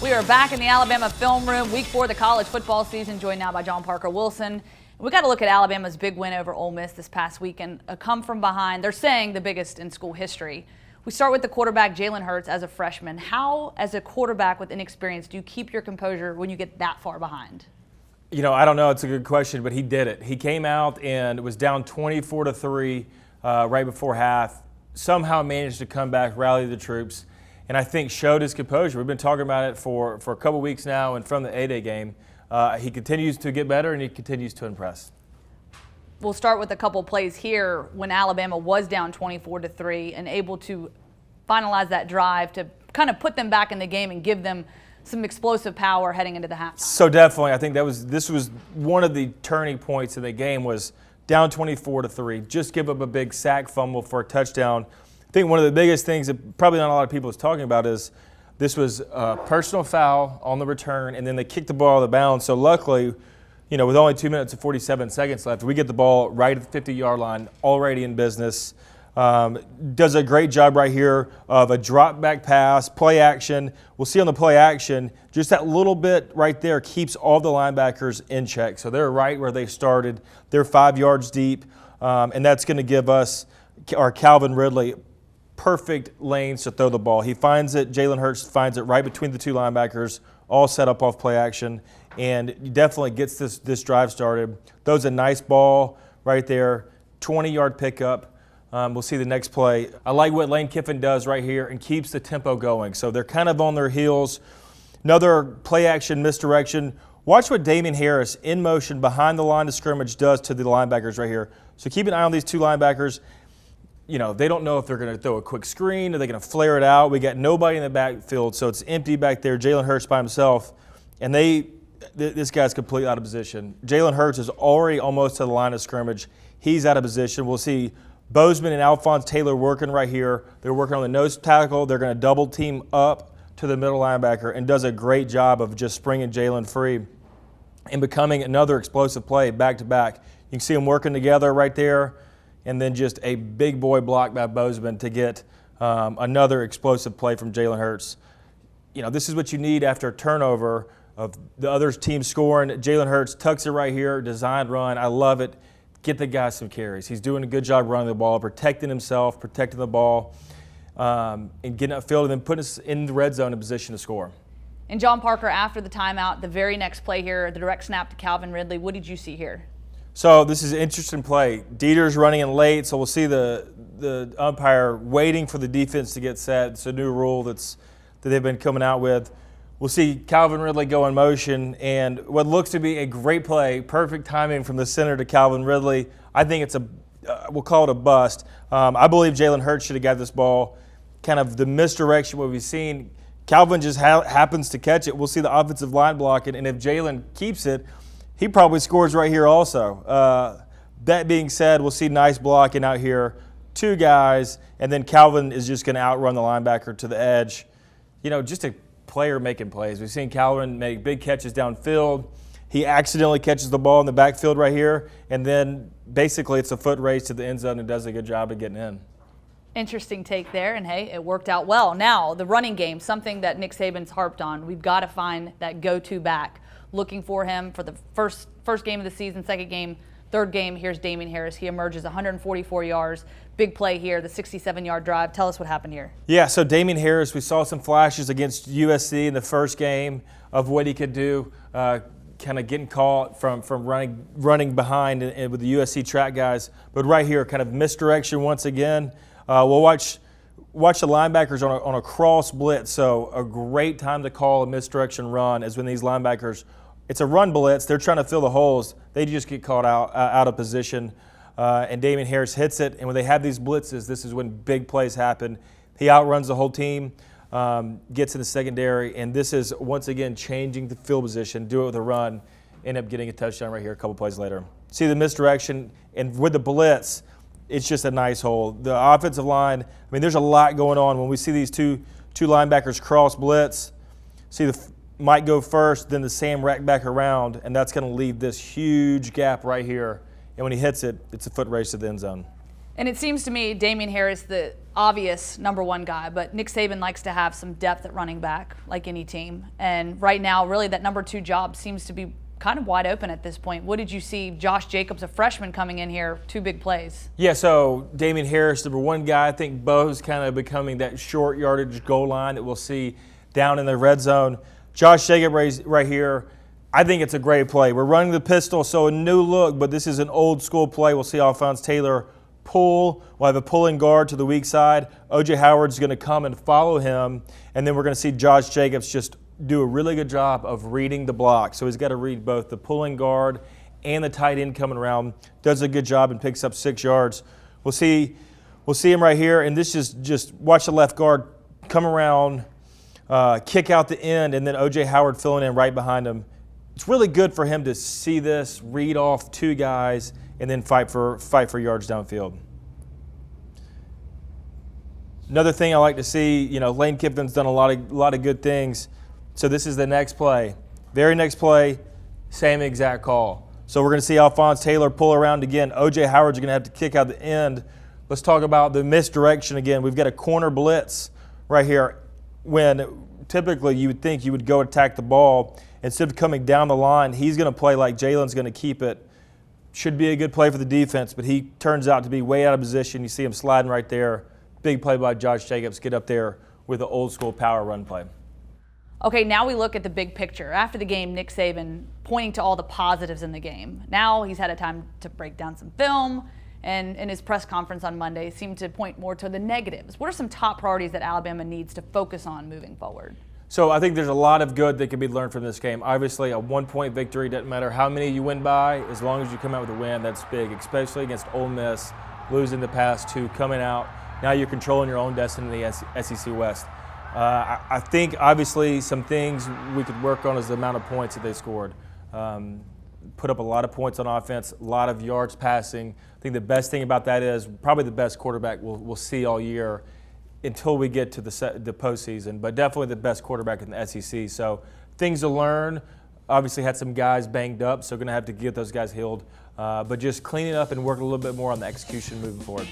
We are back in the Alabama film room, week 4 of the college football season, joined now by John Parker Wilson. We got to look at Alabama's big win over Ole Miss this past weekend, a come from behind. They're saying the biggest in school history. We start with the quarterback, Jalen Hurts, as a freshman. How, as a quarterback with inexperience, do you keep your composure when you get that far behind? You know, I don't know. It's a good question, but he did it. He came out and was down 24-3 right before half. Somehow managed to come back, rally the troops, and I think showed his composure. We've been talking about it for a couple weeks now, and from the A-Day game, he continues to get better and he continues to impress. We'll start with a couple plays here when Alabama was down 24-3 and able to finalize that drive to kind of put them back in the game and give them some explosive power heading into the halftime. So definitely, I think this was one of the turning points in the game. Was down 24-3, just give up a big sack fumble for a touchdown. I think one of the biggest things that probably not a lot of people is talking about is this was a personal foul on the return, and then they kicked the ball out of bounds. So luckily, you know, with only 2 minutes and 47 seconds left, we get the ball right at the 50-yard line, already in business. Does a great job right here of a drop back pass, play action. We'll see on the play action, just that little bit right there keeps all the linebackers in check. So they're right where they started. They're 5 yards deep, and that's going to give us, our Calvin Ridley, perfect lanes to throw the ball. He finds it, Jalen Hurts finds it right between the two linebackers, all set up off play action, and definitely gets this drive started. Throws a nice ball right there, 20-yard pickup. We'll see the next play. I like what Lane Kiffin does right here and keeps the tempo going. So they're kind of on their heels. Another play action misdirection. Watch what Damian Harris in motion behind the line of scrimmage does to the linebackers right here. So keep an eye on these two linebackers. You know, they don't know if they're going to throw a quick screen or they're going to flare it out. We got nobody in the backfield, so it's empty back there. Jalen Hurts by himself, and this guy's completely out of position. Jalen Hurts is already almost to the line of scrimmage. He's out of position. We'll see Bozeman and Alphonse Taylor working right here. They're working on the nose tackle. They're going to double team up to the middle linebacker and does a great job of just springing Jalen free and becoming another explosive play back to back. You can see them working together right there. And then just a big boy block by Bozeman to get another explosive play from Jalen Hurts. You know, this is what you need after a turnover of the other team scoring. Jalen Hurts tucks it right here, designed run. I love it. Get the guy some carries. He's doing a good job running the ball, protecting himself, protecting the ball, and getting upfield and then putting us in the red zone in position to score. And John Parker, after the timeout, the very next play here, the direct snap to Calvin Ridley, what did you see here? So this is an interesting play. Dieter's running in late, so we'll see the umpire waiting for the defense to get set. It's a new rule that they've been coming out with. We'll see Calvin Ridley go in motion, and what looks to be a great play, perfect timing from the center to Calvin Ridley. I think it's we'll call it a bust. I believe Jalen Hurts should have got this ball. Kind of the misdirection what we've seen. Calvin just happens to catch it. We'll see the offensive line block it, and if Jalen keeps it, he probably scores right here also. That being said, we'll see nice blocking out here. 2 guys, and then Calvin is just going to outrun the linebacker to the edge. You know, just a player making plays. We've seen Calvin make big catches downfield. He accidentally catches the ball in the backfield right here, and then basically it's a foot race to the end zone and does a good job of getting in. Interesting take there, and hey, it worked out well. Now, the running game, something that Nick Saban's harped on. We've got to find that go-to back. Looking for him for the first game of the season, second game, third game. Here's Damian Harris. He emerges 144 yards. Big play here, the 67-yard drive. Tell us what happened here. Yeah, so Damian Harris, we saw some flashes against USC in the first game of what he could do, kind of getting caught from running behind and with the USC track guys. But right here, kind of misdirection once again. We'll watch the linebackers on a cross blitz, so a great time to call a misdirection run is when these linebackers, it's a run blitz, they're trying to fill the holes, they just get caught out of position, and Damian Harris hits it, and when they have these blitzes, this is when big plays happen. He outruns the whole team, gets in the secondary, and this is once again changing the field position, do it with a run, end up getting a touchdown right here a couple plays later. See the misdirection, and with the blitz, it's just a nice hole. The offensive line, I mean, there's a lot going on when we see these two linebackers cross blitz. See Mike go first, then the Sam rack back around, and that's going to leave this huge gap right here. And when he hits it, it's a foot race to the end zone. And it seems to me Damian Harris, the obvious number one guy, but Nick Saban likes to have some depth at running back, like any team. And right now, really, that number 2 job seems to be kind of wide open at this point. What did you see? Josh Jacobs, a freshman, coming in here, 2 big plays. Yeah, so Damian Harris, number 1 guy. I think Bo's kind of becoming that short yardage goal line that we'll see down in the red zone. Josh Jacobs right here. I think it's a great play. We're running the pistol, so a new look, but this is an old school play. We'll see Alphonse Taylor pull. We'll have a pulling guard to the weak side. O.J. Howard's going to come and follow him, and then we're going to see Josh Jacobs just do a really good job of reading the block. So he's got to read both the pulling guard and the tight end coming around. Does a good job and picks up 6 yards. We'll see him right here, and this is just watch the left guard come around, kick out the end, and then O.J. Howard filling in right behind him. It's really good for him to see this, read off 2 guys, and then fight for yards downfield. Another thing I like to see, Lane Kiffin's done a lot of good things. So this is the next play. Very next play, same exact call. So we're going to see Alphonse Taylor pull around again. O.J. Howard's going to have to kick out the end. Let's talk about the misdirection again. We've got a corner blitz right here when typically you would think you would go attack the ball. Instead of coming down the line, he's going to play like Jalen's going to keep it. Should be a good play for the defense, but he turns out to be way out of position. You see him sliding right there. Big play by Josh Jacobs. Get up there with an old school power run play. Okay, now we look at the big picture. After the game, Nick Saban pointing to all the positives in the game. Now he's had a time to break down some film, and in his press conference on Monday seemed to point more to the negatives. What are some top priorities that Alabama needs to focus on moving forward? So I think there's a lot of good that can be learned from this game. Obviously, a 1-point victory, doesn't matter how many you win by, as long as you come out with a win, that's big, especially against Ole Miss, losing the past 2, coming out. Now you're controlling your own destiny in the SEC West. I think, obviously, some things we could work on is the amount of points that they scored. Put up a lot of points on offense, a lot of yards passing. I think the best thing about that is probably the best quarterback we'll see all year until we get to the postseason, but definitely the best quarterback in the SEC. So things to learn. Obviously had some guys banged up, so going to have to get those guys healed. But just cleaning up and working a little bit more on the execution moving forward.